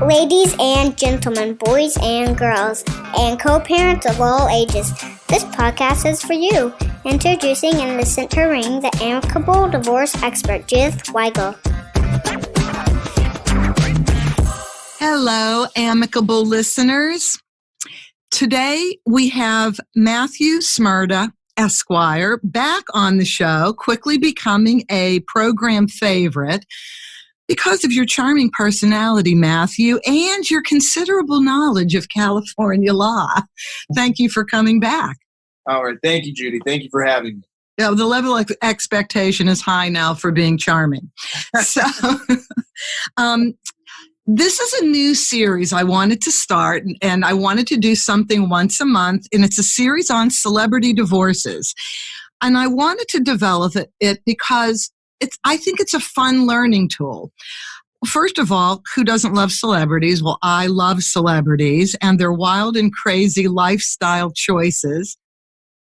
Ladies and gentlemen, boys and girls, and co-parents of all ages, this podcast is for you. Introducing and the center ring, the Amicable divorce expert, Judith Weigel. Hello, Amicable listeners. Today we have Matthew Smurda, Esquire, back on the show, quickly becoming a program favorite because of your charming personality, Matthew, and your considerable knowledge of California law. Thank you for coming back. All right. Thank you, Judy. Thank you for having me. Yeah, the level of expectation is high now for being charming. So, this is a new series I wanted to start, and I wanted to do something once a month, and it's a series on celebrity divorces. And I wanted to develop it because I think it's a fun learning tool. First of all, who doesn't love celebrities? Well, I love celebrities and their wild and crazy lifestyle choices.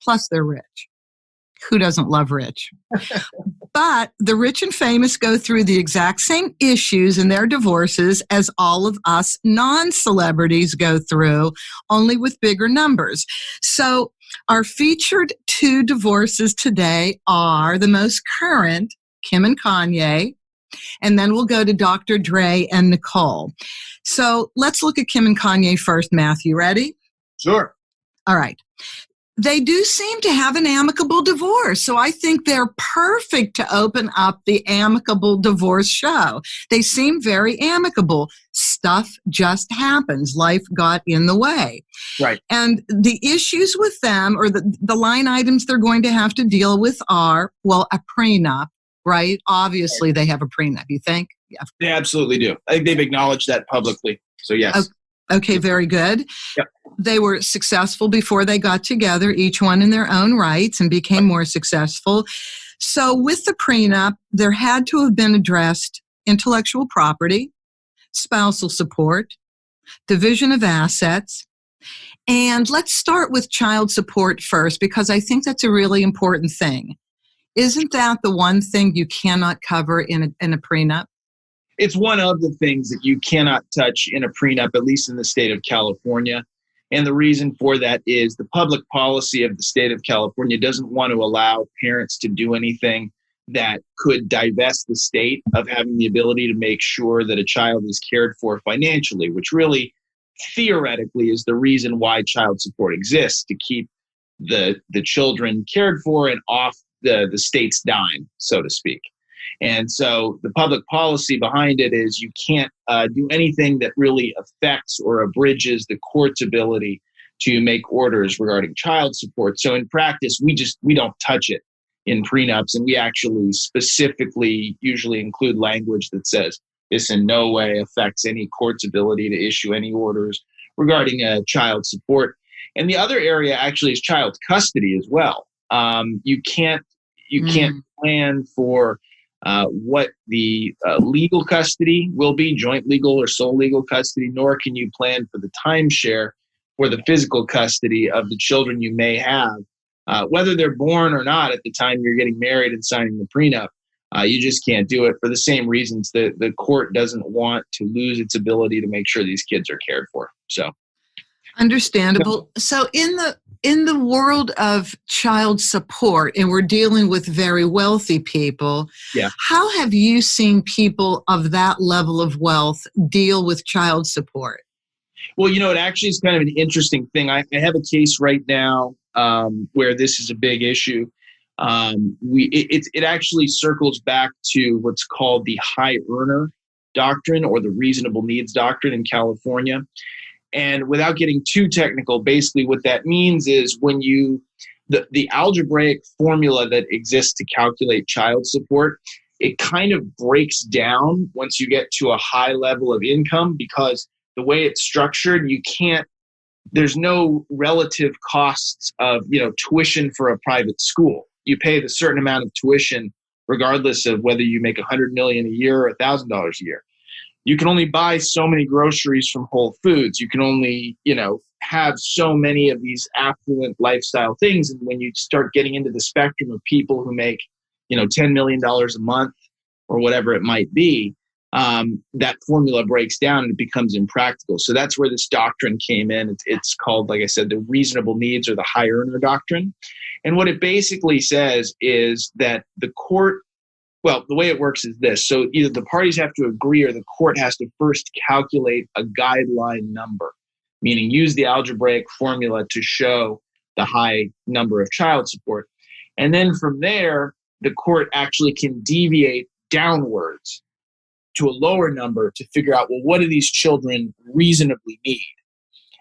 Plus, they're rich. Who doesn't love rich? But the rich and famous go through the exact same issues in their divorces as all of us non-celebrities go through, only with bigger numbers. So our featured two divorces today are the most current, Kim and Kanye, and then we'll go to Dr. Dre and Nicole. So let's look at Kim and Kanye first, Matthew. Ready? Sure. All right. They do seem to have an amicable divorce, so I think they're perfect to open up the Amicable divorce show. They seem very amicable. Stuff just happens. Life got in the way. Right. And the issues with them, or the line items they're going to have to deal with are, well, a prenup, right? Obviously, they have a prenup, you think? Yeah. They absolutely do. I think they've acknowledged that publicly, so yes. Okay, very good. Yep. They were successful before they got together, each one in their own rights, and became more successful. So with the prenup, there had to have been addressed intellectual property, spousal support, division of assets, and let's start with child support first, because I think that's a really important thing. Isn't that the one thing you cannot cover in a prenup? It's one of the things that you cannot touch in a prenup, at least in the state of California. And the reason for that is the public policy of the state of California doesn't want to allow parents to do anything that could divest the state of having the ability to make sure that a child is cared for financially, which really theoretically is the reason why child support exists, to keep the children cared for and off the state's dime, so to speak. And so the public policy behind it is you can't do anything that really affects or abridges the court's ability to make orders regarding child support. So in practice, we don't touch it in prenups, and we actually specifically usually include language that says this in no way affects any court's ability to issue any orders regarding child support. And the other area actually is child custody as well. You can't plan for what the legal custody will be, joint legal or sole legal custody, nor can you plan for the timeshare for the physical custody of the children you may have, whether they're born or not at the time you're getting married and signing the prenup. You just can't do it for the same reasons that the court doesn't want to lose its ability to make sure these kids are cared for. So, understandable. So in the world of child support, and we're dealing with very wealthy people, how have you seen people of that level of wealth deal with child support? Well, it actually is kind of an interesting thing. I have a case right now where this is a big issue. It actually circles back to what's called the high earner doctrine, or the reasonable needs doctrine in California. And without getting too technical, basically what that means is when the algebraic formula that exists to calculate child support, it kind of breaks down once you get to a high level of income, because the way it's structured, there's no relative costs of, tuition for a private school. You pay the certain amount of tuition regardless of whether you make $100 million a year or $1,000 a year. You can only buy so many groceries from Whole Foods. You can only, have so many of these affluent lifestyle things. And when you start getting into the spectrum of people who make, $10 million a month or whatever it might be, that formula breaks down and it becomes impractical. So that's where this doctrine came in. It's called, like I said, the reasonable needs or the high earner doctrine. And what it basically says is that the court, well, the way it works is this. So either the parties have to agree or the court has to first calculate a guideline number, meaning use the algebraic formula to show the high number of child support. And then from there, the court actually can deviate downwards to a lower number to figure out, well, what do these children reasonably need?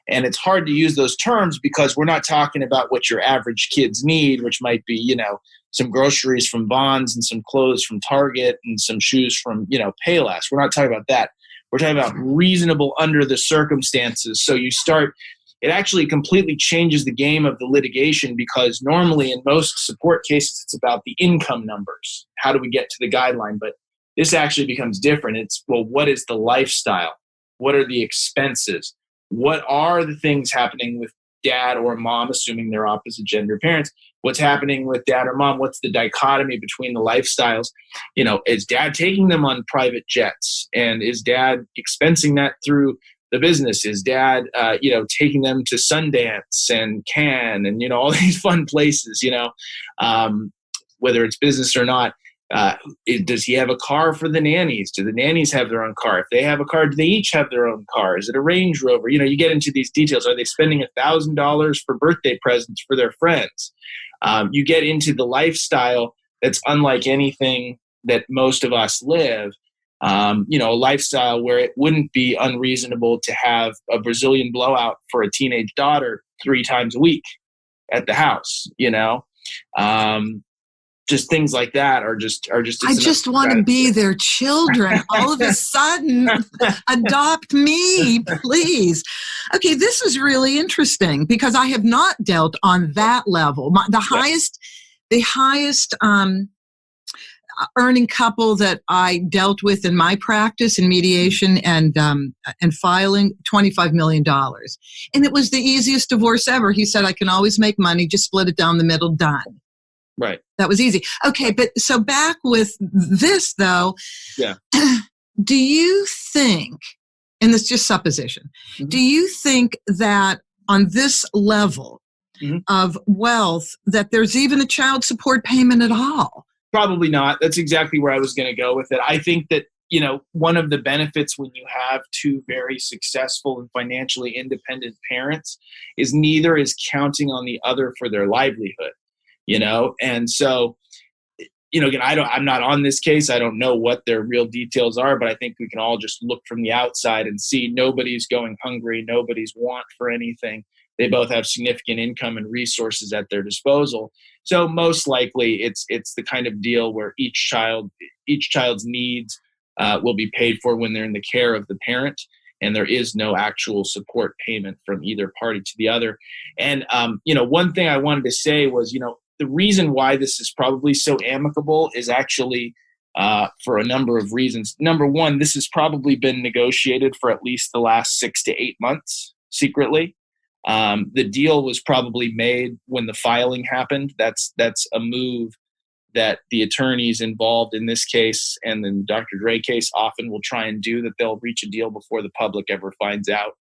And it's hard to use those terms because we're not talking about what your average kids need, which might be, some groceries from Vons and some clothes from Target and some shoes from, Payless. We're not talking about that. We're talking about reasonable under the circumstances. So it actually completely changes the game of the litigation because normally in most support cases, it's about the income numbers. How do we get to the guideline? But this actually becomes different. It's, well, what is the lifestyle? What are the expenses? What are the things happening with dad or mom, assuming they're opposite gender parents? What's happening with dad or mom? What's the dichotomy between the lifestyles? Is dad taking them on private jets? And is dad expensing that through the business? Is dad, taking them to Sundance and Cannes and, all these fun places, whether it's business or not? Does he have a car for the nannies? Do the nannies have their own car? If they have a car, do they each have their own car? Is it a Range Rover? You get into these details. Are they spending $1,000 for birthday presents for their friends? You get into the lifestyle that's unlike anything that most of us live. A lifestyle where it wouldn't be unreasonable to have a Brazilian blowout for a teenage daughter 3 times a week at the house, just things like that are just. I just want to be their children. All of a sudden, adopt me, please. Okay, this is really interesting because I have not dealt on that level. The highest earning couple that I dealt with in my practice in mediation and filing, $25 million, and it was the easiest divorce ever. He said, "I can always make money. Just split it down the middle. Done." Right. That was easy. Okay, but so back with this, though, yeah. Do you think, and it's just supposition, do you think that on this level of wealth that there's even a child support payment at all? Probably not. That's exactly where I was going to go with it. I think that, one of the benefits when you have 2 very successful and financially independent parents is neither is counting on the other for their livelihood. And so, again, I'm not on this case. I don't know what their real details are, but I think we can all just look from the outside and see nobody's going hungry. Nobody's want for anything. They both have significant income and resources at their disposal. So most likely it's the kind of deal where each child's needs will be paid for when they're in the care of the parent. And there is no actual support payment from either party to the other. And, one thing I wanted to say was, the reason why this is probably so amicable is actually for a number of reasons. Number one, this has probably been negotiated for at least the last 6 to 8 months secretly. The deal was probably made when the filing happened. That's a move that the attorneys involved in this case and the Dr. Dre case often will try and do, that they'll reach a deal before the public ever finds out.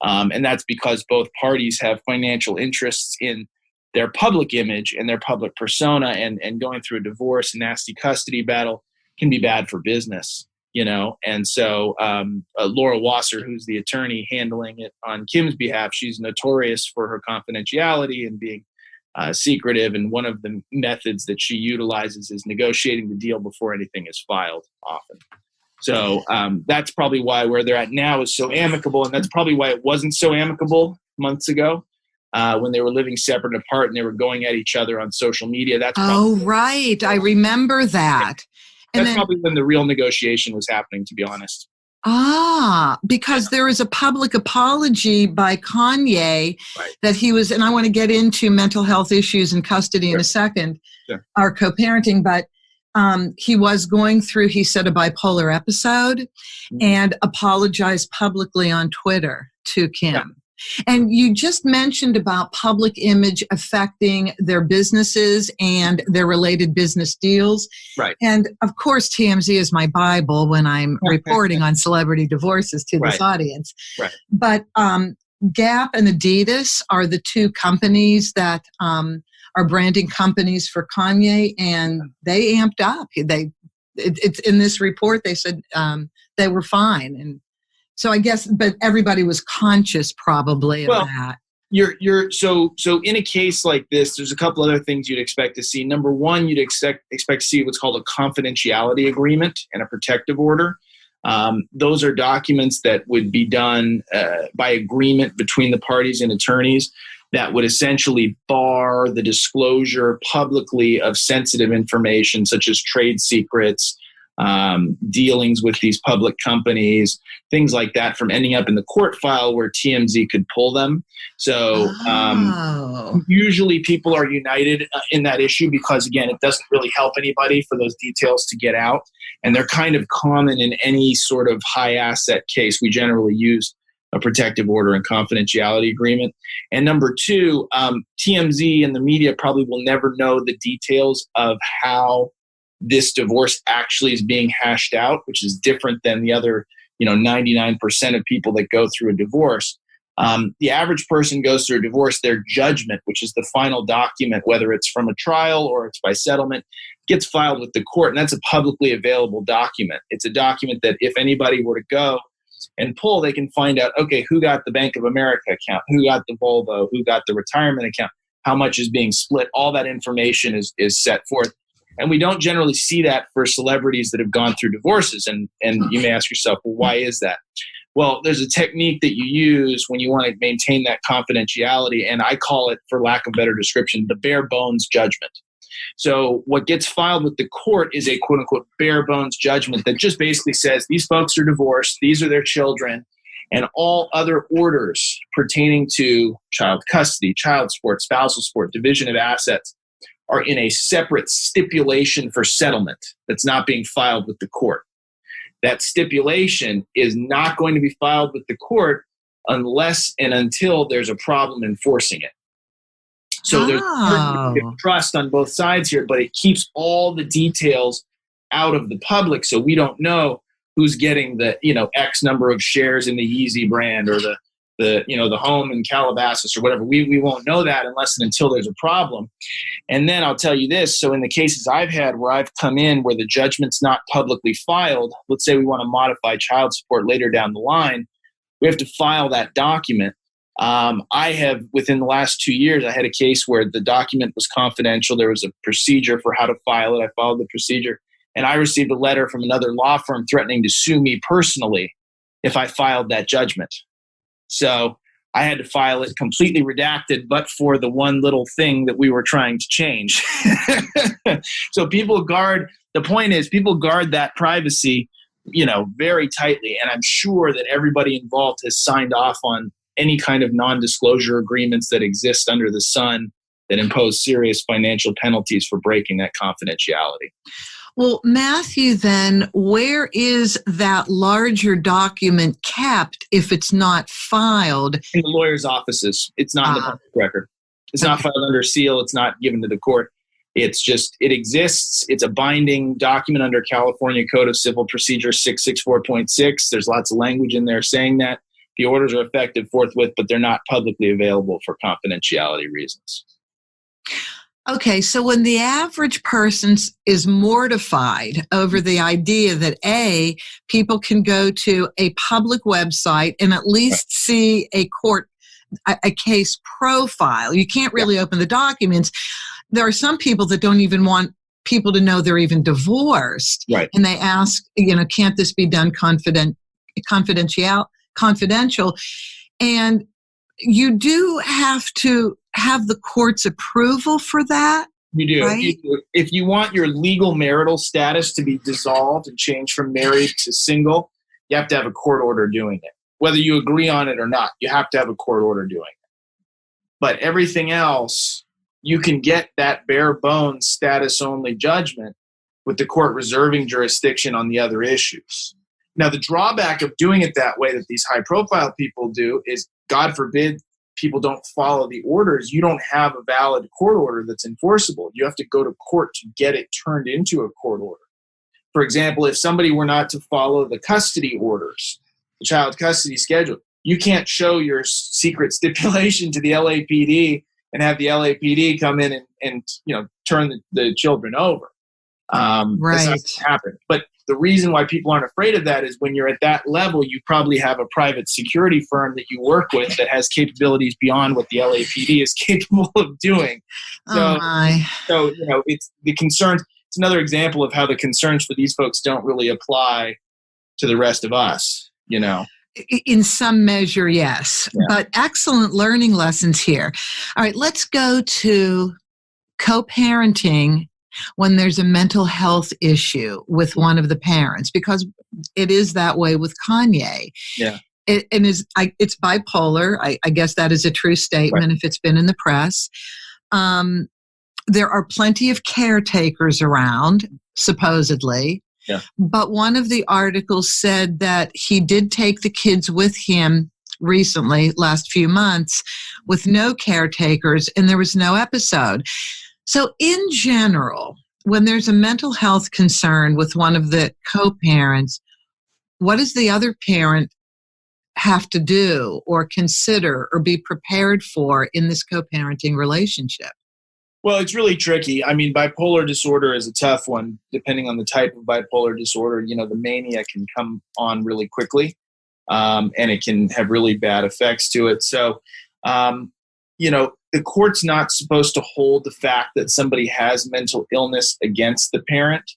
And that's because both parties have financial interests in their public image and their public persona, and going through a divorce and nasty custody battle can be bad for business, And so Laura Wasser, who's the attorney handling it on Kim's behalf, she's notorious for her confidentiality and being secretive. And one of the methods that she utilizes is negotiating the deal before anything is filed often. So that's probably why where they're at now is so amicable. And that's probably why it wasn't so amicable months ago. When they were living separate and apart and they were going at each other on social media. That's right. I remember that. And that's probably when the real negotiation was happening, to be honest. Because there is a public apology by Kanye that he was, and I want to get into mental health issues and custody in a second, or co-parenting, but he was going through, he said, a bipolar episode and apologized publicly on Twitter to Kim. And you just mentioned about public image affecting their businesses and their related business deals. Right. And of course, TMZ is my Bible when I'm reporting on celebrity divorces to this audience. Right. But Gap and Adidas are the two companies that are branding companies for Kanye, and they amped up. It's in this report, they said they were fine. And so I guess, but everybody was conscious probably of that. So in a case like this, there's a couple other things you'd expect to see. Number one, you'd expect to see what's called a confidentiality agreement and a protective order. Those are documents that would be done by agreement between the parties and attorneys that would essentially bar the disclosure publicly of sensitive information such as trade secrets, dealings with these public companies, things like that, from ending up in the court file where TMZ could pull them. So usually people are united in that issue because, again, it doesn't really help anybody for those details to get out. And they're kind of common in any sort of high asset case. We generally use a protective order and confidentiality agreement. And number two, TMZ and the media probably will never know the details of how this divorce actually is being hashed out, which is different than the other, 99% of people that go through a divorce. The average person goes through a divorce, their judgment, which is the final document, whether it's from a trial or it's by settlement, gets filed with the court. And that's a publicly available document. It's a document that if anybody were to go and pull, they can find out, okay, who got the Bank of America account, who got the Volvo, who got the retirement account, how much is being split. All that information is set forth. And we don't generally see that for celebrities that have gone through divorces. And you may ask yourself, well, why is that? Well, there's a technique that you use when you want to maintain that confidentiality, and I call it, for lack of better description, the bare bones judgment. So what gets filed with the court is a quote-unquote bare bones judgment that just basically says these folks are divorced, these are their children, and all other orders pertaining to child custody, child support, spousal support, division of assets are in a separate stipulation for settlement that's not being filed with the court. That stipulation is not going to be filed with the court unless and until there's a problem enforcing it. So there's trust on both sides here, but it keeps all the details out of the public, so we don't know who's getting the X number of shares in the Yeezy brand or the home in Calabasas or whatever. We won't know that unless and until there's a problem. And then I'll tell you this. So in the cases I've had where I've come in where the judgment's not publicly filed, let's say we want to modify child support later down the line, we have to file that document. I have, within the last 2 years, I had a case where the document was confidential. There was a procedure for how to file it. I followed the procedure. And I received a letter from another law firm threatening to sue me personally if I filed that judgment. So I had to file it completely redacted, but for the one little thing that we were trying to change. So the point is people guard that privacy, very tightly. And I'm sure that everybody involved has signed off on any kind of non-disclosure agreements that exist under the sun that impose serious financial penalties for breaking that confidentiality. Well, Matthew, then, where is that larger document kept if it's not filed? In the lawyer's offices. It's not in the public record. It's not filed under seal. It's not given to the court. It's just, it exists. It's a binding document under California Code of Civil Procedure 664.6. There's lots of language in there saying that. The orders are effective forthwith, but they're not publicly available for confidentiality reasons. Okay, so when the average person is mortified over the idea that people can go to a public website and at least see a case profile. You can't really open the documents. There are some people that don't even want people to know they're even divorced. Right. And they ask, can't this be done confidential? And you do have to have the court's approval for that. You do. Right? If you want your legal marital status to be dissolved and changed from married to single, you have to have a court order doing it. Whether you agree on it or not, you have to have a court order doing it. But everything else, you can get that bare bones status only judgment with the court reserving jurisdiction on the other issues. Now, the drawback of doing it that way that these high profile people do is God forbid people don't follow the orders, you don't have a valid court order that's enforceable. You have to go to court to get it turned into a court order. For example, if somebody were not to follow the custody orders, the child custody schedule, you can't show your secret stipulation to the LAPD and have the LAPD come in and turn the children over. Right. That's not going to happen. But the reason why people aren't afraid of that is when you're at that level, you probably have a private security firm that you work with that has capabilities beyond what the LAPD is capable of doing. So it's the concerns. It's another example of how the concerns for these folks don't really apply to the rest of us, In some measure, yes. Yeah. But excellent learning lessons here. All right, let's go to co-parenting when there's a mental health issue with one of the parents, because it is that way with Kanye. Yeah. It's bipolar. I guess that is a true statement, right, if it's been in the press. There are plenty of caretakers around, supposedly. Yeah. But one of the articles said that he did take the kids with him recently, last few months, with no caretakers, and there was no episode. So in general, when there's a mental health concern with one of the co-parents, what does the other parent have to do or consider or be prepared for in this co-parenting relationship? Well, it's really tricky. I mean, bipolar disorder is a tough one, depending on the type of bipolar disorder. The mania can come on really quickly, and it can have really bad effects to it. So, the court's not supposed to hold the fact that somebody has mental illness against the parent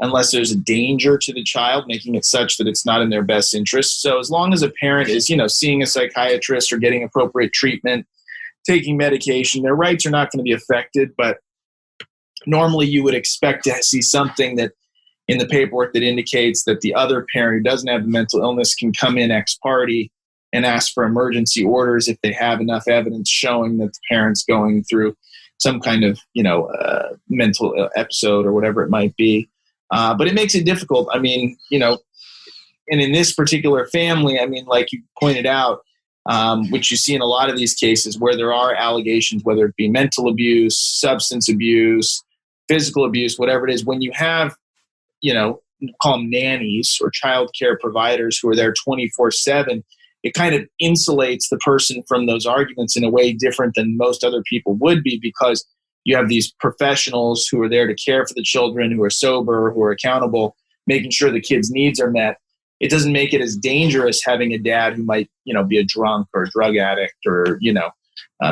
unless there's a danger to the child, making it such that it's not in their best interest. So as long as a parent is, seeing a psychiatrist or getting appropriate treatment, taking medication, their rights are not going to be affected. But normally you would expect to see something that in the paperwork that indicates that the other parent who doesn't have the mental illness can come in ex parte and ask for emergency orders if they have enough evidence showing that the parent's going through some kind of, mental episode or whatever it might be. But it makes it difficult. I mean, and in this particular family, I mean, like you pointed out, which you see in a lot of these cases where there are allegations, whether it be mental abuse, substance abuse, physical abuse, whatever it is, when you have, call them nannies or child care providers who are there 24/7, it kind of insulates the person from those arguments in a way different than most other people would be, because you have these professionals who are there to care for the children, who are sober, who are accountable, making sure the kids' needs are met. It doesn't make it as dangerous having a dad who might, be a drunk or a drug addict or,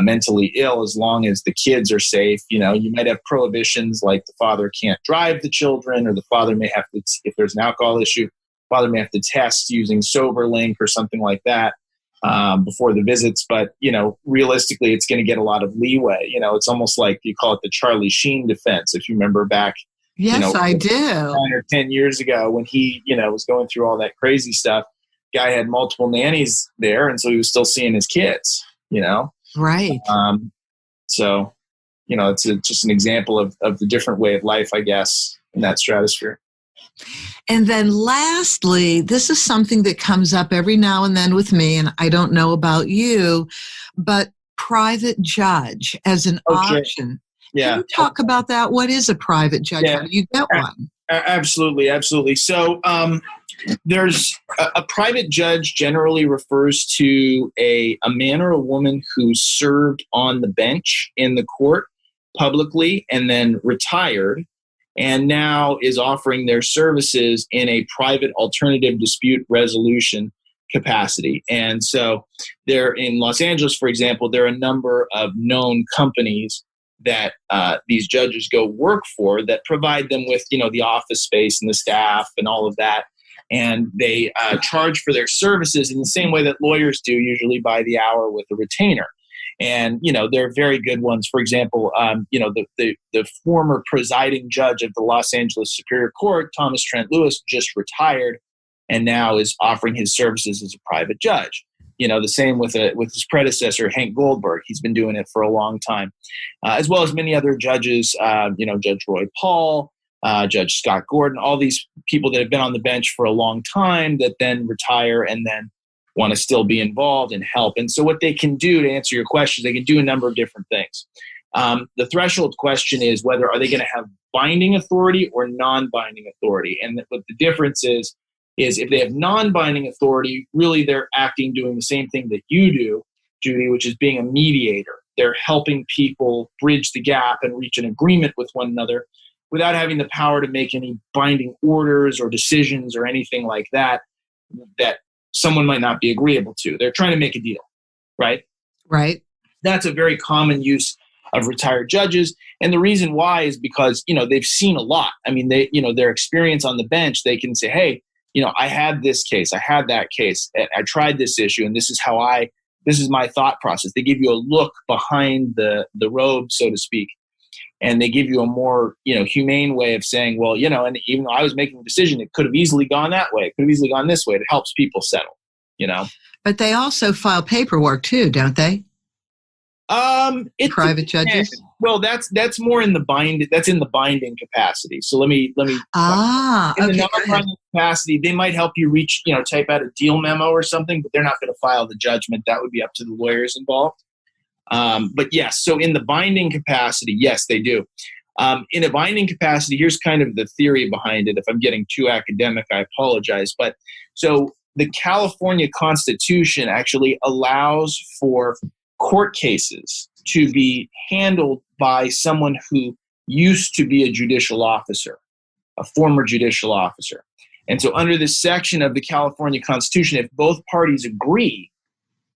mentally ill, as long as the kids are safe. You might have prohibitions like the father can't drive the children, or the father may have to, if there's an alcohol issue, father may have to test using SoberLink or something like that before the visits. But, realistically, it's going to get a lot of leeway. It's almost like you call it the Charlie Sheen defense. If you remember back, yes, I do, 9 or 10 years ago when he, was going through all that crazy stuff, guy had multiple nannies there. And so he was still seeing his kids, Right. So, it's just an example of the different way of life, I guess, in that stratosphere. And then lastly, this is something that comes up every now and then with me, and I don't know about you, but private judge as an option. Yeah. Can you talk about that? What is a private judge? Yeah. How do you get one? Absolutely. Absolutely. So there's a private judge generally refers to a man or a woman who served on the bench in the court publicly and then retired, and now is offering their services in a private alternative dispute resolution capacity. And so there in Los Angeles, for example, there are a number of known companies that these judges go work for that provide them with, the office space and the staff and all of that. And they charge for their services in the same way that lawyers do, usually by the hour with a retainer. And, there are very good ones. For example, the former presiding judge of the Los Angeles Superior Court, Thomas Trent Lewis, just retired and now is offering his services as a private judge. The same with his predecessor, Hank Goldberg. He's been doing it for a long time, as well as many other judges, Judge Roy Paul, Judge Scott Gordon, all these people that have been on the bench for a long time that then retire and then want to still be involved and help. And so what they can do, to answer your question, they can do a number of different things. The threshold question is whether are they going to have binding authority or non-binding authority. And what the difference is if they have non-binding authority, really they're doing the same thing that you do, Judy, which is being a mediator. They're helping people bridge the gap and reach an agreement with one another without having the power to make any binding orders or decisions or anything like that someone might not be agreeable to. They're trying to make a deal, right? Right. That's a very common use of retired judges. And the reason why is because, they've seen a lot. I mean, their experience on the bench, they can say, hey, I had this case, I had that case, I tried this issue, and this is my thought process. They give you a look behind the robe, so to speak. And they give you a more, humane way of saying, well, and even though I was making a decision, it could have easily gone that way. It could have easily gone this way. It helps people settle, But they also file paperwork too, don't they? Private judges? Well, that's more in the binding. That's in the binding capacity. So let me. In the non-binding capacity, they might help you type out a deal memo or something, but they're not going to file the judgment. That would be up to the lawyers involved. But yes, so in the binding capacity, yes, they do. In a binding capacity, here's kind of the theory behind it. If I'm getting too academic, I apologize. But so the California Constitution actually allows for court cases to be handled by someone who used to be a judicial officer, a former judicial officer. And so under this section of the California Constitution, if both parties agree,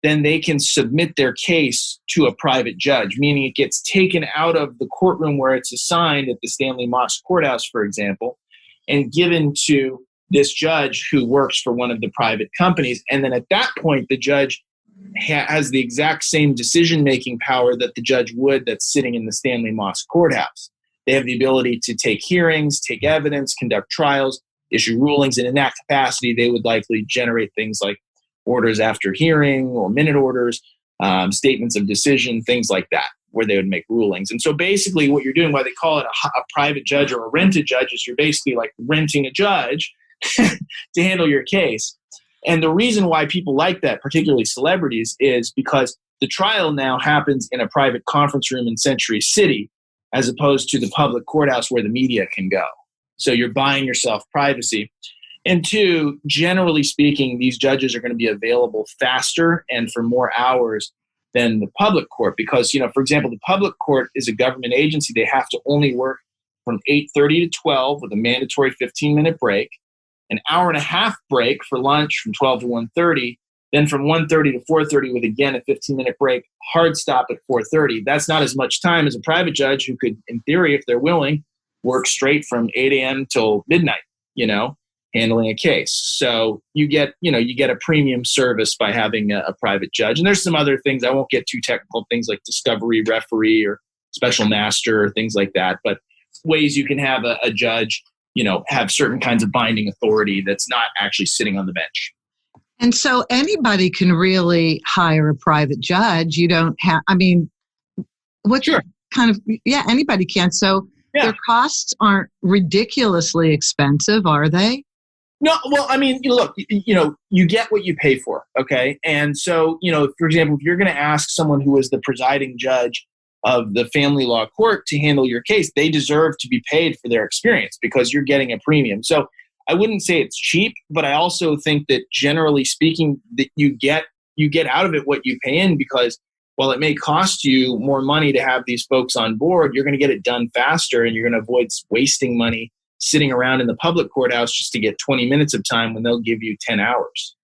then they can submit their case to a private judge, meaning it gets taken out of the courtroom where it's assigned at the Stanley Moss Courthouse, for example, and given to this judge who works for one of the private companies. And then at that point, the judge has the exact same decision-making power that the judge would that's sitting in the Stanley Moss Courthouse. They have the ability to take hearings, take evidence, conduct trials, issue rulings, and in that capacity, they would likely generate things like orders after hearing or minute orders, statements of decision, things like that, where they would make rulings. And so basically what you're doing, why they call it a private judge or a rented judge, is you're basically like renting a judge to handle your case. And the reason why people like that, particularly celebrities, is because the trial now happens in a private conference room in Century City, as opposed to the public courthouse where the media can go. So you're buying yourself privacy. And two, generally speaking, these judges are going to be available faster and for more hours than the public court because, for example, the public court is a government agency. They have to only work from 8:30 to 12 with a mandatory 15-minute break, an hour and a half break for lunch from 12 to 1:30, then from 1:30 to 4:30 with, again, a 15-minute break, hard stop at 4:30. That's not as much time as a private judge who could, in theory, if they're willing, work straight from 8 a.m. till midnight, handling a case. So you get a premium service by having a private judge. And there's some other things. I won't get too technical, things like discovery referee or special master or things like that. But ways you can have a judge, have certain kinds of binding authority that's not actually sitting on the bench. And so anybody can really hire a private judge. You don't have, Sure. Anybody can. So their costs aren't ridiculously expensive, are they? No, well, look, you get what you pay for, okay? And so, for example, if you're going to ask someone who is the presiding judge of the family law court to handle your case, they deserve to be paid for their experience because you're getting a premium. So I wouldn't say it's cheap, but I also think that generally speaking, that you get out of it what you pay in because while it may cost you more money to have these folks on board, you're going to get it done faster and you're going to avoid wasting money sitting around in the public courthouse just to get 20 minutes of time when they'll give you 10 hours,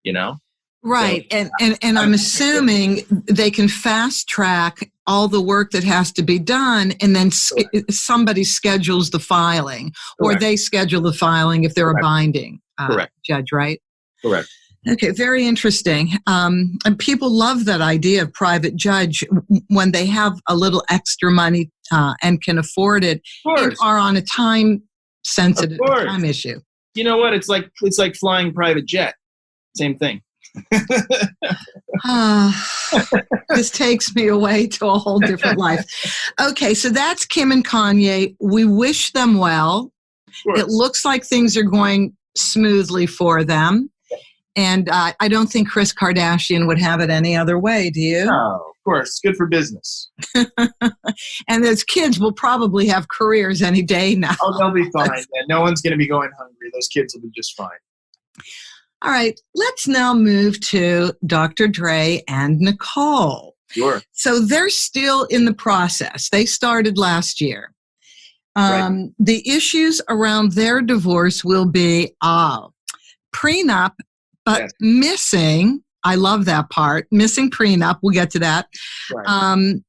Right. So, and I'm assuming they can fast track all the work that has to be done and then somebody schedules the filing or they schedule the filing if they're a binding judge, right? Correct. Okay, very interesting. And people love that idea of private judge when they have a little extra money and can afford it and are on a time-sensitive time issue. You know what? It's like flying private jet. Same thing. This takes me away to a whole different life. Okay, so that's Kim and Kanye. We wish them well. It looks like things are going smoothly for them. And I don't think Kris Kardashian would have it any other way, do you? No, of course. It's good for business. And those kids will probably have careers any day now. Oh, they'll be fine. Yeah, no one's going to be going hungry. Those kids will be just fine. All right, let's now move to Dr. Dre and Nicole. Sure. So they're still in the process. They started last year. Right. The issues around their divorce will be prenup, but Yes. missing. I love that part. Missing prenup. We'll get to that. Right.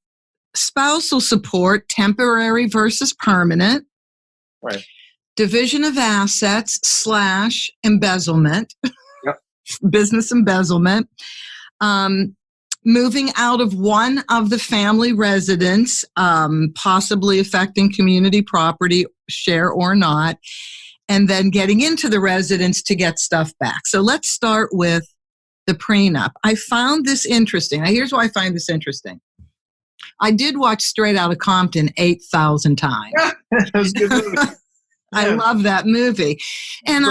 Spousal support, temporary versus permanent. Right. Division of assets / embezzlement. Yep. Business embezzlement. Moving out of one of the family residence, possibly affecting community property share or not, and then getting into the residence to get stuff back. So let's start with the prenup. I found this interesting. Now, here's why I find this interesting. I did watch Straight Outta Compton 8,000 times. That was a good movie. I love that movie. And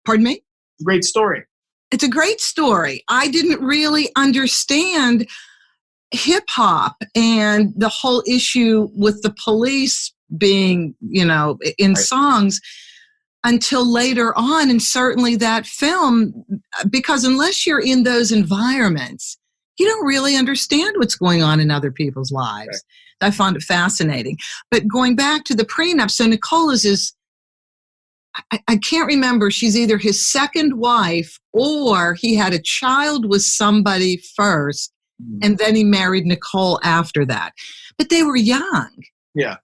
pardon me? Great story. It's a great story. I didn't really understand hip hop and the whole issue with the police being, in songs until later on. And certainly that film, because unless you're in those environments, you don't really understand what's going on in other people's lives. Right. I found it fascinating. But going back to the prenup, so Nicole is I can't remember, she's either his second wife or he had a child with somebody first and then he married Nicole after that. But they were young. Yeah.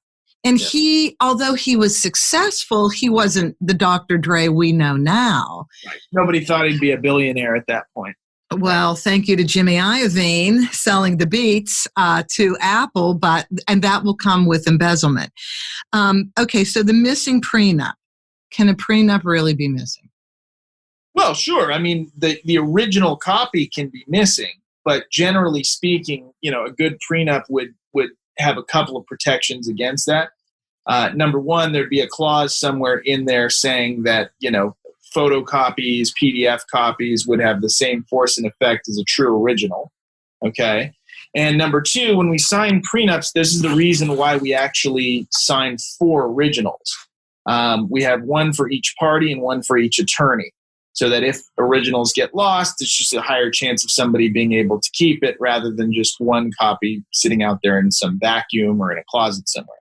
And he, although he was successful, he wasn't the Dr. Dre we know now. Right. Nobody thought he'd be a billionaire at that point. Well, thank you to Jimmy Iovine selling the beats to Apple, and that will come with embezzlement. Okay, so the missing prenup. Can a prenup really be missing? Well, sure. I mean, the original copy can be missing, but generally speaking, a good prenup would have a couple of protections against that. Number one, there'd be a clause somewhere in there saying that, photocopies, PDF copies would have the same force and effect as a true original. Okay. And number two, when we sign prenups, this is the reason why we actually sign 4 originals. We have one for each party and one for each attorney, so that if originals get lost, it's just a higher chance of somebody being able to keep it rather than just one copy sitting out there in some vacuum or in a closet somewhere.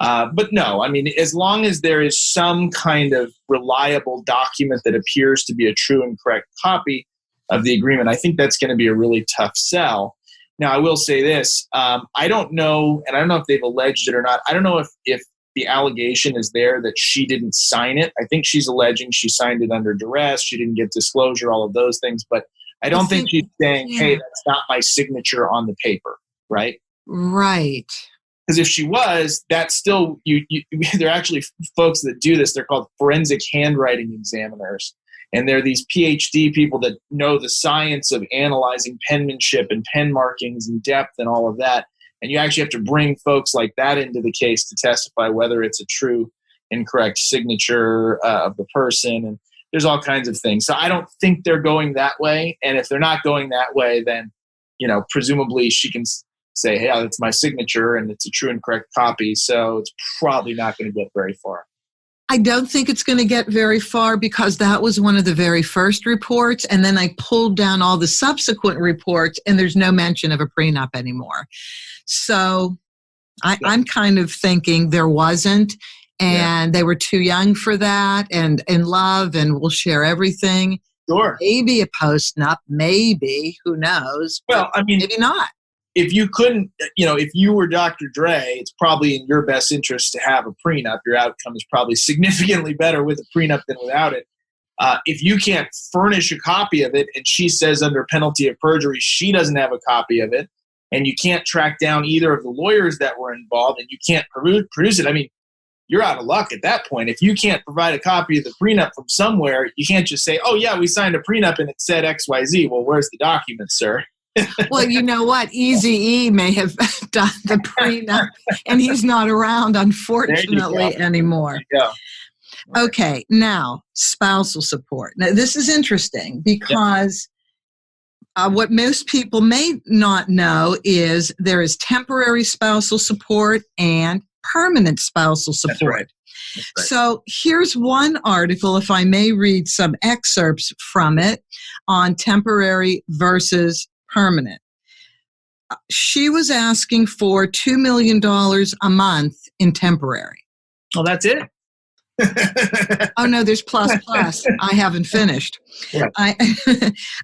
But no, I mean, as long as there is some kind of reliable document that appears to be a true and correct copy of the agreement, I think that's going to be a really tough sell. Now, I will say this. I don't know, and I don't know if they've alleged it or not. I don't know if the allegation is there that she didn't sign it. I think she's alleging she signed it under duress. She didn't get disclosure, all of those things. But I don't think she's saying, hey, that's not my signature on the paper, right? Right. Because if she was, that's still, there are actually folks that do this. They're called forensic handwriting examiners. And they're these PhD people that know the science of analyzing penmanship and pen markings and depth and all of that. And you actually have to bring folks like that into the case to testify whether it's a true and correct signature of the person. And there's all kinds of things. So I don't think they're going that way. And if they're not going that way, then, presumably she can say, hey, that's my signature and it's a true and correct copy. So it's probably not going to get very far. I don't think it's going to get very far because that was one of the very first reports. And then I pulled down all the subsequent reports and there's no mention of a prenup anymore. So I'm kind of thinking there wasn't, and they were too young for that and in love and we'll share everything. Sure. Maybe a postnup, maybe, who knows? Well, I mean, maybe not. If you couldn't, if you were Dr. Dre, it's probably in your best interest to have a prenup. Your outcome is probably significantly better with a prenup than without it. If you can't furnish a copy of it and she says under penalty of perjury she doesn't have a copy of it, and you can't track down either of the lawyers that were involved and you can't produce it, I mean, you're out of luck at that point. If you can't provide a copy of the prenup from somewhere, you can't just say, oh, yeah, we signed a prenup and it said XYZ. Well, where's the document, sir? Well, you know what? Eazy-E may have done the prenup, and he's not around, unfortunately, anymore. Right. Okay, now spousal support. Now this is interesting because what most people may not know is there is temporary spousal support and permanent spousal support. That's right. That's right. So here's one article, if I may read some excerpts from it, on temporary versus permanent. She was asking for $2 million a month in temporary. Oh, that's it? Oh no, there's plus. I haven't finished. Yeah.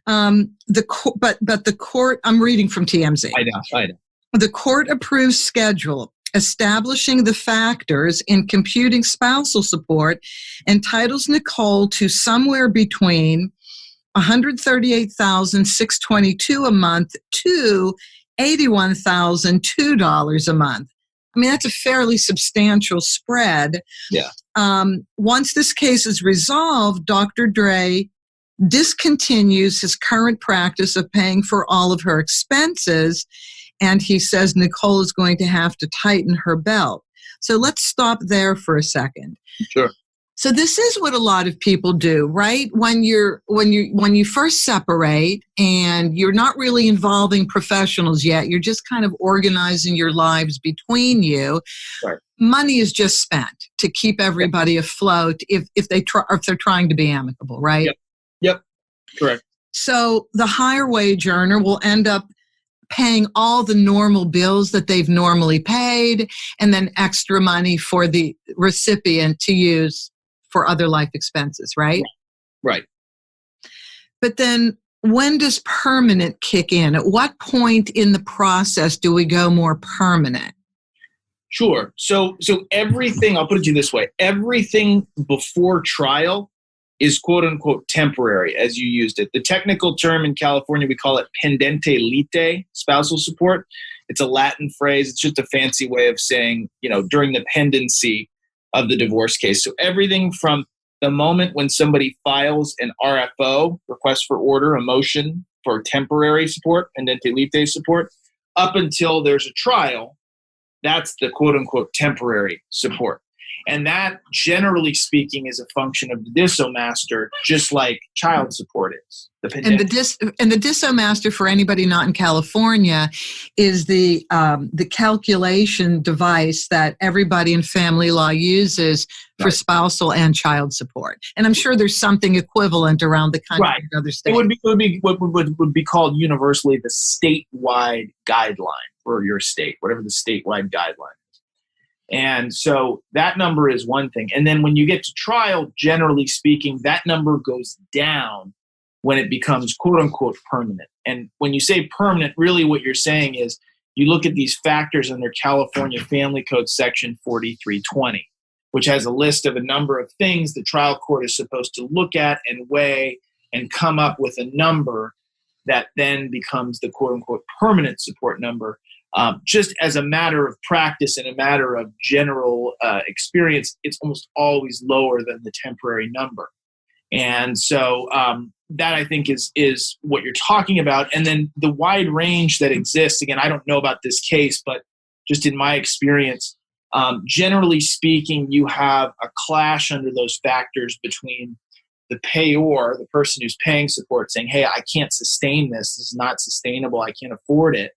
The court. I'm reading from TMZ. I know. The court approved schedule establishing the factors in computing spousal support entitles Nicole to somewhere between $138,622 a month to $81,002 a month. I mean, that's a fairly substantial spread. Yeah. Once this case is resolved, Dr. Dre discontinues his current practice of paying for all of her expenses, and he says Nicole is going to have to tighten her belt. So let's stop there for a second. Sure. So this is what a lot of people do, right? When you first separate and you're not really involving professionals yet, you're just kind of organizing your lives between you. Right. Money Money is just spent to keep everybody afloat if they're trying to be amicable, right? Yep. Correct. So the higher wage earner will end up paying all the normal bills that they've normally paid, and then extra money for the recipient to use for other life expenses, right? Right. But then when does permanent kick in? At what point in the process do we go more permanent? Sure. So everything, I'll put it to you this way, everything before trial is quote unquote temporary, as you used it. The technical term in California, we call it pendente lite, spousal support. It's a Latin phrase. It's just a fancy way of saying, during the pendency of the divorce case. So everything from the moment when somebody files an RFO, request for order, a motion for temporary support, pendente lite support, up until there's a trial, that's the quote-unquote temporary support. And that, generally speaking, is a function of the disomaster, just like child support is. And the disomaster, for anybody not in California, is the calculation device that everybody in family law uses for spousal and child support. And I'm sure there's something equivalent around the country in other states. It would be what would be called universally the statewide guideline for your state, whatever the statewide guideline is. And so that number is one thing. And then when you get to trial, generally speaking, that number goes down when it becomes quote unquote permanent. And when you say permanent, really what you're saying is you look at these factors under California Family Code Section 4320, which has a list of a number of things the trial court is supposed to look at and weigh and come up with a number that then becomes the quote unquote permanent support number. Just as a matter of practice and a matter of general experience, it's almost always lower than the temporary number. And so that, I think, is what you're talking about. And then the wide range that exists, again, I don't know about this case, but just in my experience, generally speaking, you have a clash under those factors between the payor, the person who's paying support, saying, hey, I can't sustain this. This is not sustainable. I can't afford it.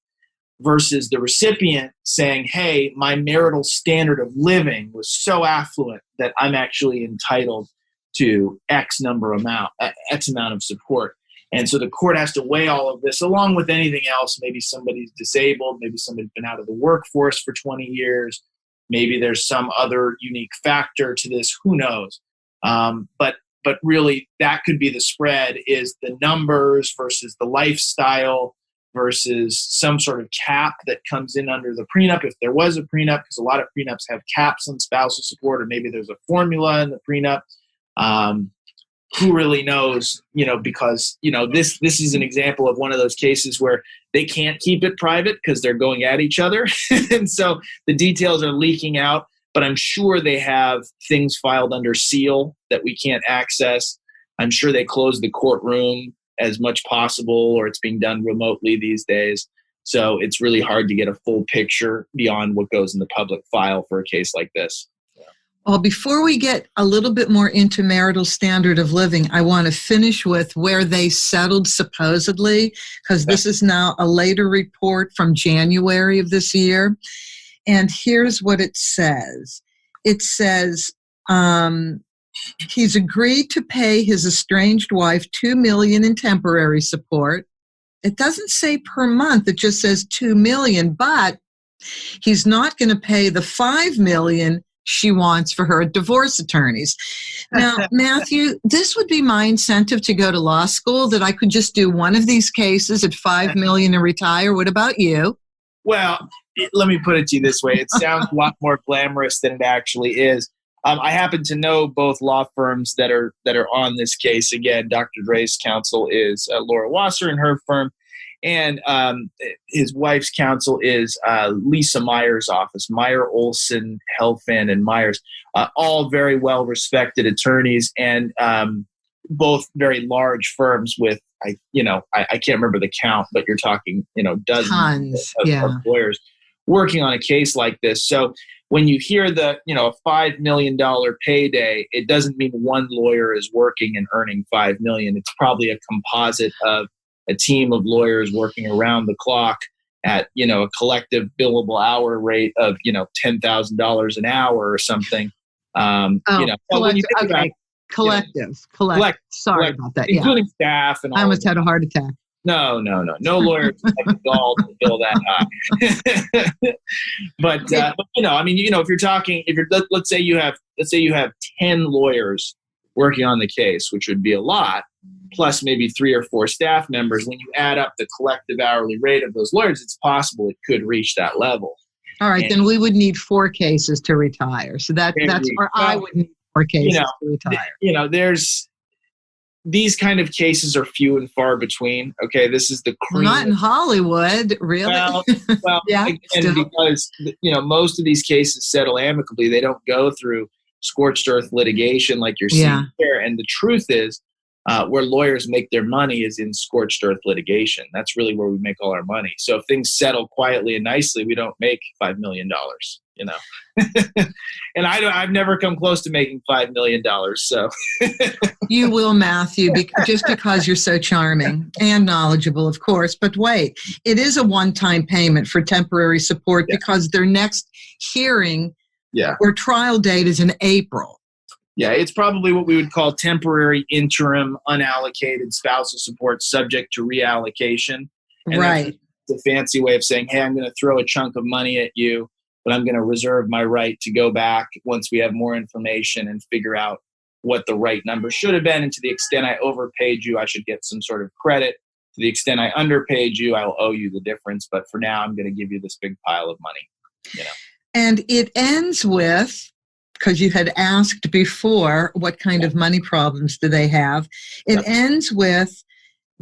Versus the recipient saying, hey, my marital standard of living was so affluent that I'm actually entitled to X amount of support. And so the court has to weigh all of this along with anything else. Maybe somebody's disabled. Maybe somebody's been out of the workforce for 20 years. Maybe there's some other unique factor to this. Who knows? But really, that could be the spread, is the numbers versus the lifestyle versus some sort of cap that comes in under the prenup, if there was a prenup, because a lot of prenups have caps on spousal support, or maybe there's a formula in the prenup. Who really knows? Because this is an example of one of those cases where they can't keep it private because they're going at each other, and so the details are leaking out. But I'm sure they have things filed under seal that we can't access. I'm sure they close the courtroom as much possible, or it's being done remotely these days. So it's really hard to get a full picture beyond what goes in the public file for a case like this. Well, before we get a little bit more into marital standard of living, I want to finish with where they settled supposedly, because this is now a later report from January of this year. And here's what it says. It says he's agreed to pay his estranged wife $2 million in temporary support. It doesn't say per month. It just says $2 million, but he's not going to pay the $5 million she wants for her divorce attorneys. Now, Matthew, this would be my incentive to go to law school, that I could just do one of these cases at $5 million and retire. What about you? Well, let me put it to you this way. It sounds a lot more glamorous than it actually is. I happen to know both law firms that are on this case. Again, Dr. Dre's counsel is Laura Wasser in her firm, and his wife's counsel is Lisa Meyer's office, Meyer, Olson, Helfand, and Myers, all very well-respected attorneys, and both very large firms with, I can't remember the count, but you're talking, dozens of lawyers working on a case like this. So when you hear a $5 million payday, it doesn't mean one lawyer is working and earning $5 million. It's probably a composite of a team of lawyers working around the clock at, a collective billable hour rate of, $10,000 an hour or something. Collective. Sorry about that. Including staff and all. I almost had a heart attack. No lawyer have the gall to bill that high. but let's say you have 10 lawyers working on the case, which would be a lot, plus maybe 3 or 4 staff members. When you add up the collective hourly rate of those lawyers, it's possible it could reach that level. All right, then we would need 4 cases to retire. So that's where I would need 4 cases to retire. There's these kind of cases are few and far between. Okay, this is the cream. Not in Hollywood, really. Well, yeah, again, because most of these cases settle amicably. They don't go through scorched earth litigation like you're seeing here. And the truth is, where lawyers make their money is in scorched earth litigation. That's really where we make all our money. So if things settle quietly and nicely, we don't make $5 million. And I've never come close to making $5 million. So you will, Matthew, just because you're so charming and knowledgeable, of course. But wait, it is a one-time payment for temporary support because their next hearing or trial date is in April. Yeah, it's probably what we would call temporary, interim, unallocated spousal support subject to reallocation. And right. That's the fancy way of saying, hey, I'm going to throw a chunk of money at you, but I'm going to reserve my right to go back once we have more information and figure out what the right number should have been. And to the extent I overpaid you, I should get some sort of credit. To the extent I underpaid you, I'll owe you the difference. But for now, I'm going to give you this big pile of money. And it ends with, because you had asked before, what kind of money problems do they have? It ends with,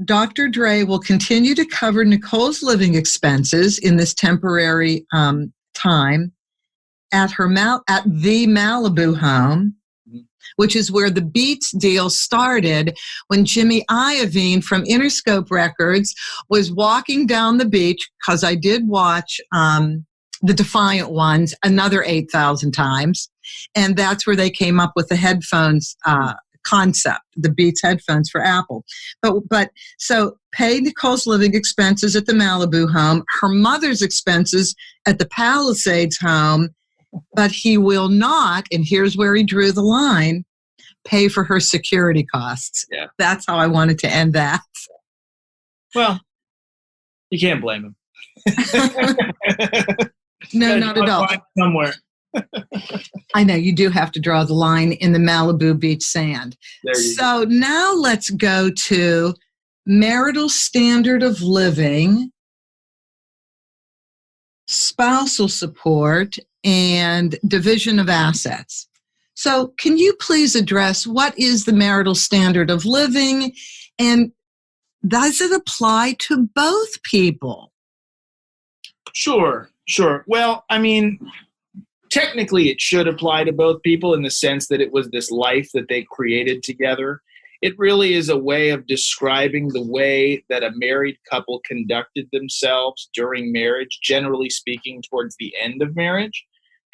Dr. Dre will continue to cover Nicole's living expenses in this temporary time at the Malibu home, which is where the Beats deal started when Jimmy Iovine from Interscope Records was walking down the beach, because I did watch the Defiant Ones another 8,000 times, and that's where they came up with the headphones concept, the Beats headphones for Apple. But so pay Nicole's living expenses at the Malibu home, her mother's expenses at the Palisades home, but he will not, and here's where he drew the line, pay for her security costs. Yeah. That's how I wanted to end that. Well, you can't blame him. No, not at all. Somewhere. I know, you do have to draw the line in the Malibu beach sand. So now let's go to marital standard of living, spousal support, and division of assets. So can you please address what is the marital standard of living, and does it apply to both people? Sure. Well, I mean, technically it should apply to both people in the sense that it was this life that they created together. It really is a way of describing the way that a married couple conducted themselves during marriage, generally speaking, towards the end of marriage.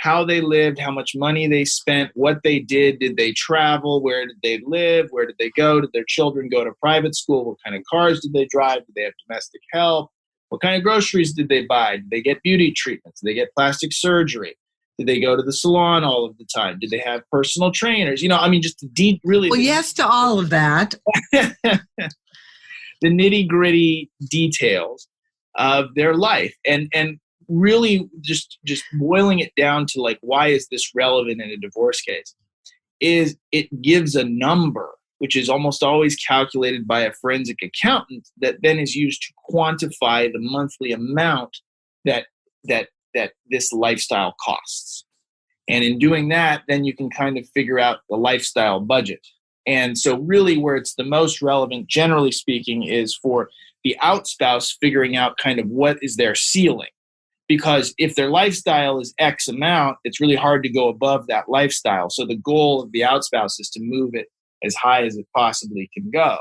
how they lived, how much money they spent, what they did they travel, where did they live, where did they go, did their children go to private school, what kind of cars did they drive, did they have domestic help, what kind of groceries did they buy, did they get beauty treatments, did they get plastic surgery, did they go to the salon all of the time, did they have personal trainers, just the deep, really. Well, yes to all of that. The nitty gritty details of their life, and really just boiling it down to like, why is this relevant in a divorce case, is it gives a number, which is almost always calculated by a forensic accountant, that then is used to quantify the monthly amount that this lifestyle costs. And in doing that, then you can kind of figure out the lifestyle budget. And so really where it's the most relevant, generally speaking, is for the outspouse figuring out kind of what is their ceiling. Because if their lifestyle is X amount, it's really hard to go above that lifestyle. So the goal of the outspouse is to move it as high as it possibly can go.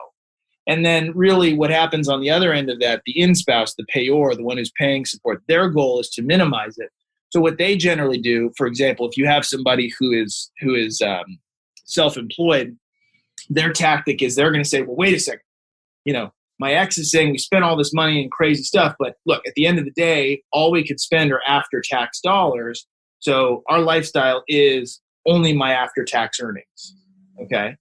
And then really what happens on the other end of that, the in-spouse, the payor, the one who's paying support, their goal is to minimize it. So what they generally do, for example, if you have somebody who is self-employed, their tactic is they're going to say, well, wait a second, my ex is saying we spent all this money and crazy stuff, but look, at the end of the day, all we could spend are after-tax dollars. So our lifestyle is only my after-tax earnings, okay?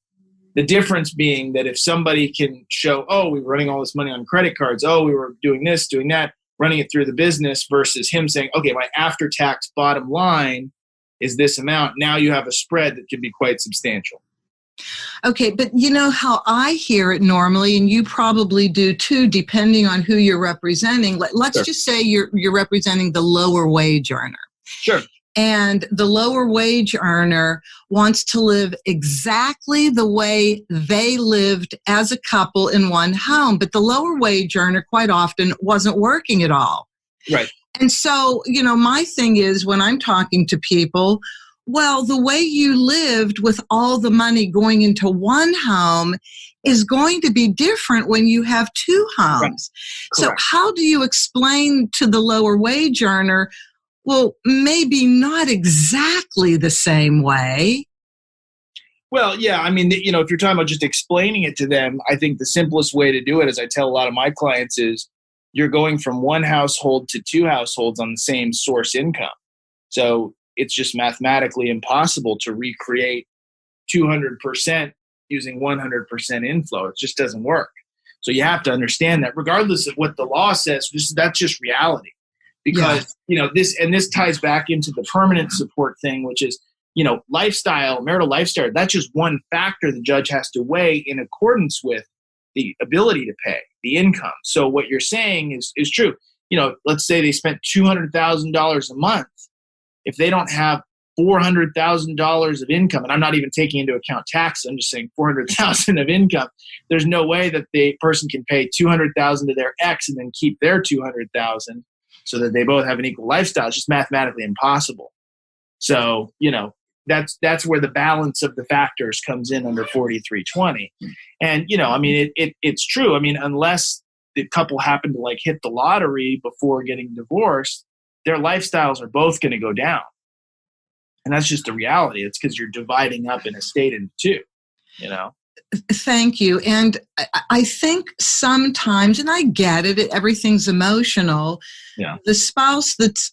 The difference being that if somebody can show, oh, we were running all this money on credit cards, oh, we were doing this, doing that, running it through the business, versus him saying, okay, my after-tax bottom line is this amount. Now you have a spread that could be quite substantial. Okay, but you know how I hear it normally, and you probably do too, depending on who you're representing. Let's Sure. just say you're representing the lower wage earner. Sure. And the lower wage earner wants to live exactly the way they lived as a couple in one home. But the lower wage earner quite often wasn't working at all. Right. And so, my thing is when I'm talking to people, well, the way you lived with all the money going into one home is going to be different when you have two homes. Right. So how do you explain to the lower wage earner, well, maybe not exactly the same way? Well, yeah, if you're talking about just explaining it to them, I think the simplest way to do it, as I tell a lot of my clients, is you're going from one household to two households on the same source income. So it's just mathematically impossible to recreate 200% using 100% inflow. It just doesn't work. So you have to understand that regardless of what the law says, that's just reality. Because, this ties back into the permanent support thing, which is, lifestyle, marital lifestyle, that's just one factor the judge has to weigh in accordance with the ability to pay, the income. So what you're saying is true. Let's say they spent $200,000 a month. If they don't have $400,000 of income, and I'm not even taking into account tax, I'm just saying $400,000 of income, there's no way that the person can pay $200,000 to their ex and then keep their $200,000 so that they both have an equal lifestyle. It's just mathematically impossible. So, that's where the balance of the factors comes in under 4320. And, it's true. Unless the couple happen to hit the lottery before getting divorced, their lifestyles are both going to go down. And that's just the reality. It's because you're dividing up an estate into two, Thank you. And I think sometimes, and I get it, everything's emotional. Yeah. The spouse that's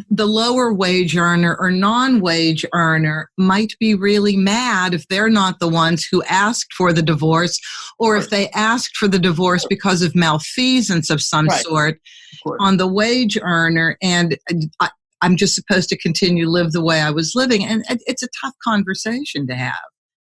the lower wage earner or non-wage earner might be really mad if they're not the ones who asked for the divorce, or if they asked for the divorce because of malfeasance of some sort on the wage earner. And I'm just supposed to continue to live the way I was living. And it's a tough conversation to have.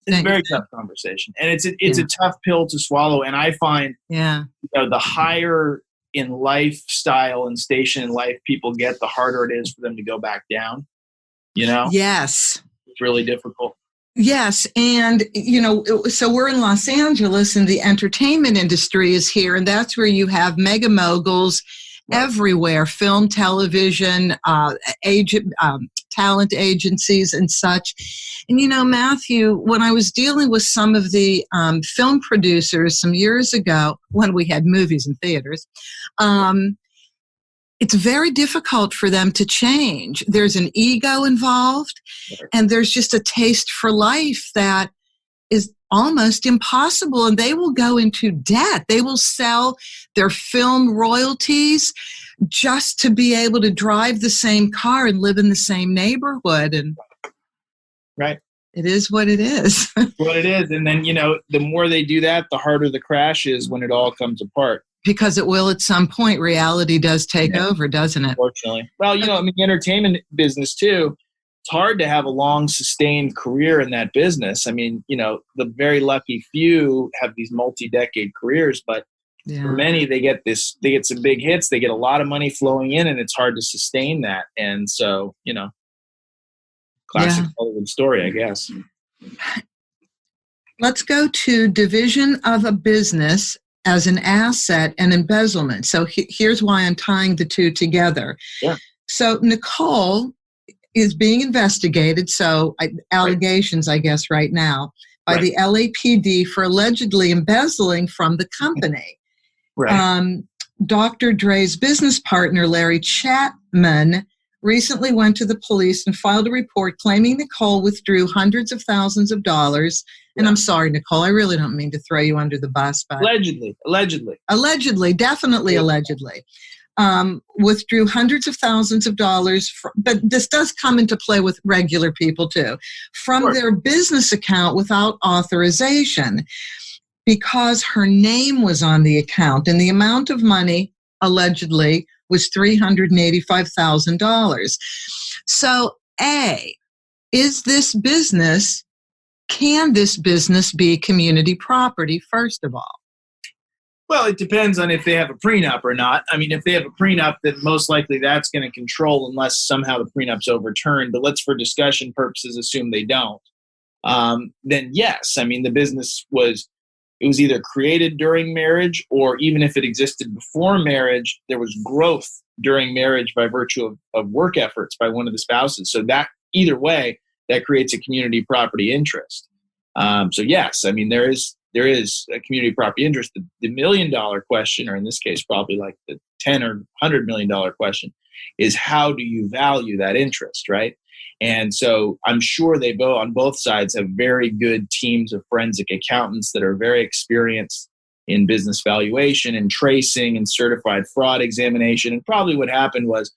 It's a very tough conversation, and it's a tough pill to swallow. And I find, the higher in lifestyle and station in life people get, the harder it is for them to go back down. Yes, it's really difficult. Yes, and so we're in Los Angeles, and the entertainment industry is here, and that's where you have mega moguls everywhere: film, television, talent agencies, and such. And Matthew, when I was dealing with some of the film producers some years ago, when we had movies in theaters, it's very difficult for them to change. There's an ego involved, and there's just a taste for life that is almost impossible, and they will go into debt. They will sell their film royalties just to be able to drive the same car and live in the same neighborhood. And right. It is what it is. What it is. And then, the more they do that, the harder the crash is when it all comes apart. Because it will at some point. Reality does take over, doesn't it? Unfortunately. Well, the entertainment business too, it's hard to have a long sustained career in that business. I mean, the very lucky few have these multi-decade careers, but for many, they get some big hits, they get a lot of money flowing in, and it's hard to sustain that. And so, classic Hollywood story, I guess. Let's go to division of a business as an asset and embezzlement. So here's why I'm tying the two together. Yeah. So Nicole is being investigated, allegations, I guess, right now, by the LAPD for allegedly embezzling from the company. Right. Dr. Dre's business partner, Larry Chapman, recently went to the police and filed a report claiming Nicole withdrew hundreds of thousands of dollars. And I'm sorry, Nicole, I really don't mean to throw you under the bus, but allegedly, definitely allegedly, withdrew hundreds of thousands of dollars. But this does come into play with regular people too, from their business account without authorization, because her name was on the account, and the amount of money allegedly was $385,000. So, can this business be community property, first of all? Well, it depends on if they have a prenup or not. I mean, if they have a prenup, then most likely that's going to control unless somehow the prenup's overturned. But let's, for discussion purposes, assume they don't. Then yes, I mean, the business was either created during marriage, or even if it existed before marriage, there was growth during marriage by virtue of work efforts by one of the spouses. So that either way, that creates a community property interest. So yes, I mean, there is a community property interest. The $1 million question, or in this case, probably like the $10 or $100 million question, is how do you value that interest, right? And so I'm sure they both, on both sides, have very good teams of forensic accountants that are very experienced in business valuation and tracing and certified fraud examination. And probably what happened was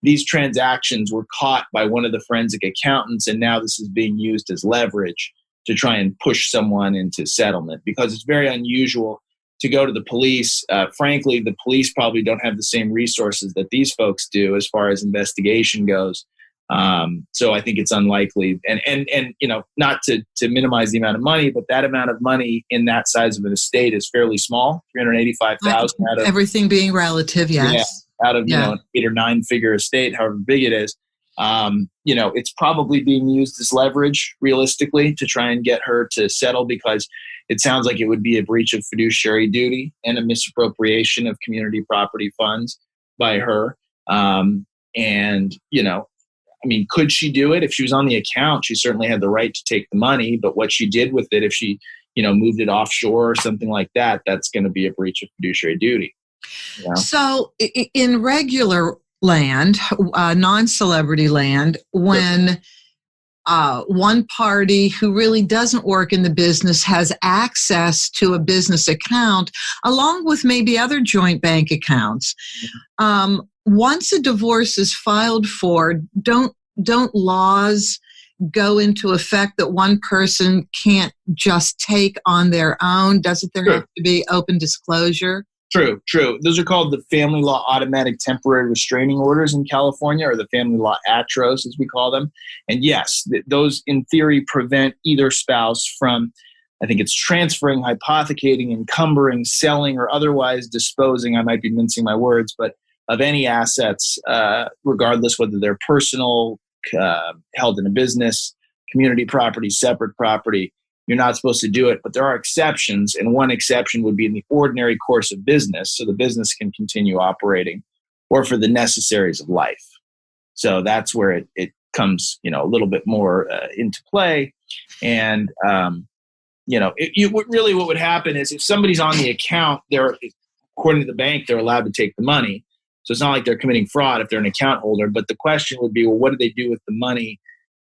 these transactions were caught by one of the forensic accountants, and now this is being used as leverage to try and push someone into settlement, because it's very unusual to go to the police. Frankly, the police probably don't have the same resources that these folks do as far as investigation goes. So I think it's unlikely, and not to minimize the amount of money, but that amount of money in that size of an estate is fairly small. $385,000 out of everything being relative, yes. Yeah, out of an 8 or 9 figure estate, however big it is. It's probably being used as leverage, realistically, to try and get her to settle, because it sounds like it would be a breach of fiduciary duty and a misappropriation of community property funds by her. Could she do it? If she was on the account, she certainly had the right to take the money, but what she did with it, if she, moved it offshore or something like that, that's going to be a breach of fiduciary duty. So in regular land, non-celebrity land, when one party who really doesn't work in the business has access to a business account, along with maybe other joint bank accounts, once a divorce is filed for, don't laws go into effect that one person can't just take on their own? Doesn't there have to be open disclosure? True. Those are called the family law automatic temporary restraining orders in California, or the family law ATROs, as we call them. And yes, those in theory prevent either spouse from, I think it's transferring, hypothecating, encumbering, selling, or otherwise disposing, I might be mincing my words, but of any assets, regardless whether they're personal, held in a business, community property, separate property. You're not supposed to do it, but there are exceptions, and one exception would be in the ordinary course of business, so the business can continue operating, or for the necessaries of life. So that's where it comes, a little bit more into play. And what would happen is, if somebody's on the account, according to the bank, they're allowed to take the money. So it's not like they're committing fraud if they're an account holder. But the question would be, well, what did they do with the money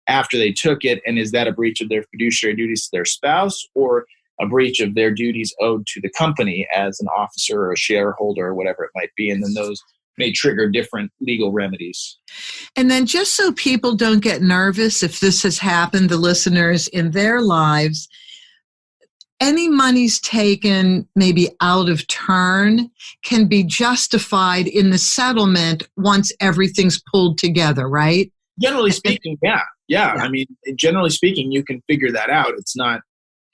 after they took it? And is that a breach of their fiduciary duties to their spouse, or a breach of their duties owed to the company as an officer or a shareholder or whatever it might be? And then those may trigger different legal remedies. And then just so people don't get nervous if this has happened, the listeners in their lives, any monies taken maybe out of turn can be justified in the settlement once everything's pulled together, right? Generally speaking, yeah. I mean, generally speaking, you can figure that out. It's not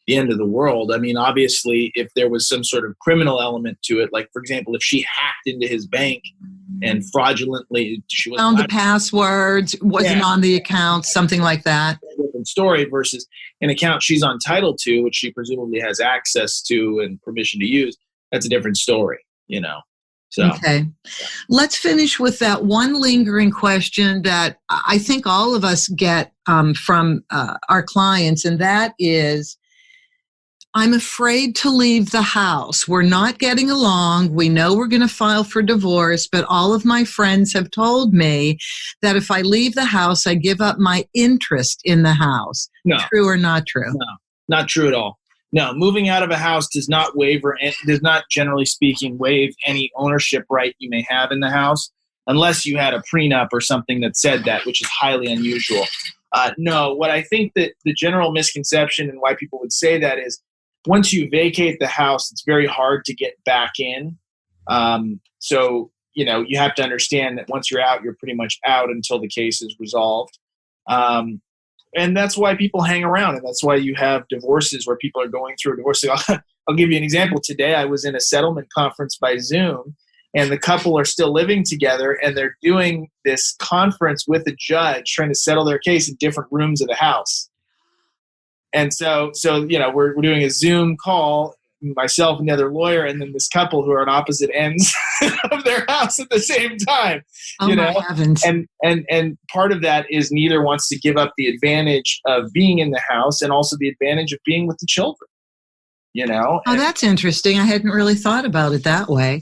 the end of the world. I mean, obviously, if there was some sort of criminal element to it, like, for example, if she hacked into his bank and fraudulently she found the passwords, wasn't on the account, something like that. Different story versus an account she's entitled to, which she presumably has access to and permission to use. That's a different story, So, okay. Let's finish with that one lingering question that I think all of us get from our clients, and that is, I'm afraid to leave the house. We're not getting along. We know we're going to file for divorce, but all of my friends have told me that if I leave the house, I give up my interest in the house. No. True or not true? No, not true at all. No, moving out of a house does not generally speaking, waive any ownership right you may have in the house, unless you had a prenup or something that said that, which is highly unusual. No, what I think that the general misconception and why people would say that is, once you vacate the house, it's very hard to get back in. So, you have to understand that once you're out, you're pretty much out until the case is resolved. And that's why people hang around. And that's why you have divorces where people are going through a divorce. I'll give you an example. Today, I was in a settlement conference by Zoom, and the couple are still living together, and they're doing this conference with a judge trying to settle their case in different rooms of the house. And so we're doing a Zoom call, myself and the other lawyer, and then this couple who are on opposite ends of their house at the same time. Oh, my heavens. And part of that is neither wants to give up the advantage of being in the house and also the advantage of being with the children. Oh, that's interesting. I hadn't really thought about it that way.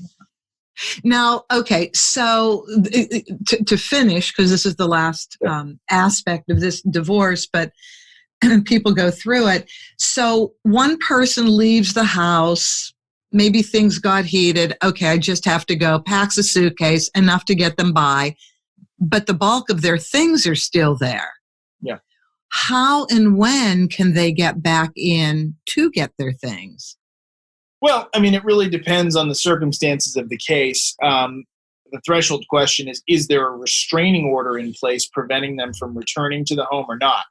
Now, okay, so to finish, because this is the last aspect of this divorce, but people go through it. So one person leaves the house, maybe things got heated. Okay, I just have to go, packs a suitcase, enough to get them by. But the bulk of their things are still there. Yeah. How and when can they get back in to get their things? Well, I mean, it really depends on the circumstances of the case. The threshold question is there a restraining order in place preventing them from returning to the home or not?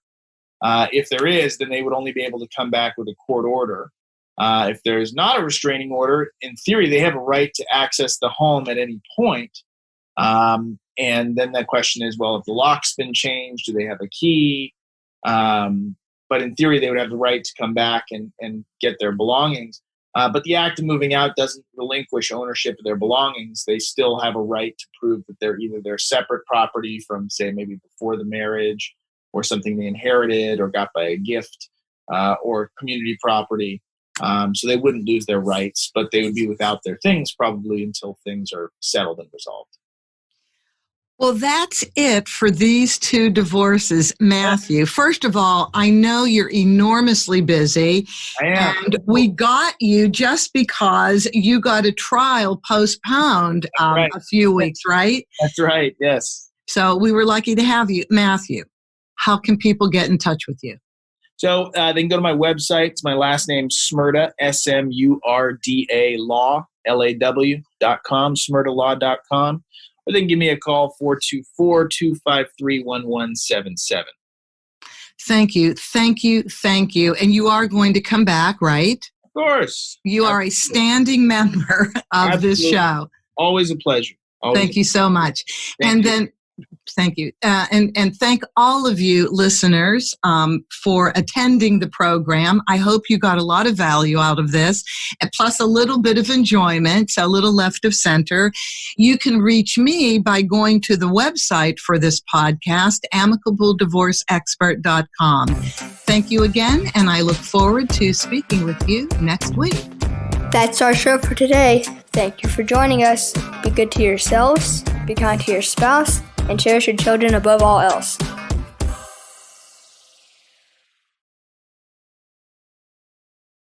If there is, then they would only be able to come back with a court order. If there's not a restraining order, in theory, they have a right to access the home at any point. And then the question is, well, if the lock's been changed, do they have a key? But in theory, they would have the right to come back and get their belongings. But the act of moving out doesn't relinquish ownership of their belongings. They still have a right to prove that they're either their separate property from, say, maybe before the marriage, or something they inherited or got by a gift, or community property. So they wouldn't lose their rights, but they would be without their things probably until things are settled and resolved. Well, that's it for these two divorces, Matthew. First of all, I know you're enormously busy. I am. And we got you just because you got a trial postponed right. a few weeks, right? That's right, yes. So we were lucky to have you. Matthew, how can people get in touch with you? So they can go to my website. It's my last name, Smurda, SMURDA law, LAW.com, smurdalaw.com. Or they can give me a call, 424-253-1177. Thank you. And you are going to come back, right? Of course. You are a standing member of this show. Always a pleasure. Thank you so much. Thank you. And thank all of you listeners for attending the program. I hope you got a lot of value out of this, and plus a little bit of enjoyment, a little left of center. You can reach me by going to the website for this podcast, amicableddivorceexpert.com. Thank you again, and I look forward to speaking with you next week. That's our show for today. Thank you for joining us. Be good to yourselves, be kind to your spouse, and cherish your children above all else.